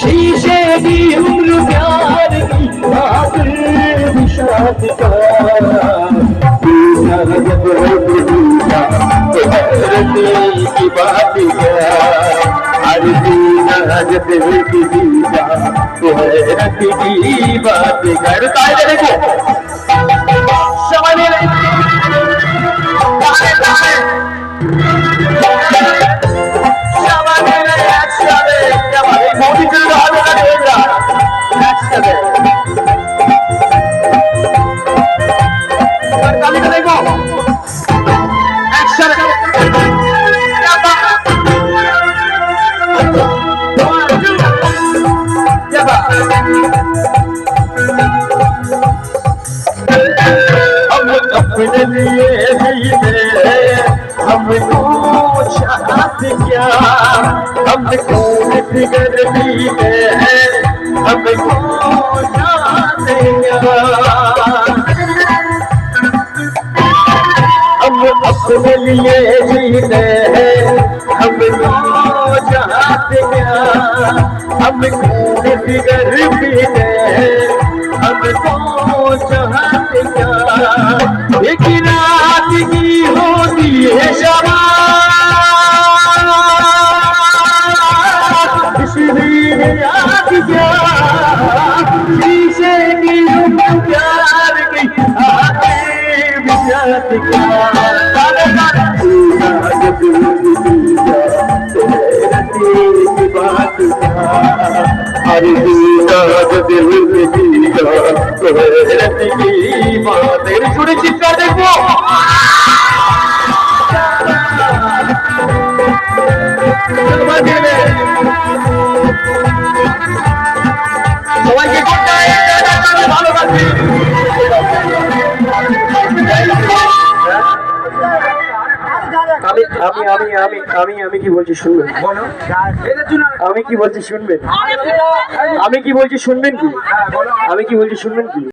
शीशे की उम्र प्यार की आखिर विषाद का की बात क्या अरे जब की बात कर देखो समझ अपने लिए हमको चाहत क्या हमको फिगर भी है हमको चाहत क्या हम अपने लिए जीते हैं हमको चाहत क्या हमको फिगर भी है हमको चाहत क्या एक रात की होती है शबा इसलिए याद क्या शीशे की प्यार की याद क्या बात अरे दिल की बात सुनिश्चित कर देखो সবাইকে ভালোবাসি আমি কি বলছি শুনবেন আমি কি বলছি শুনবেন আমি কি বলছি শুনবেন কি আমি কি বলছি শুনবেন কি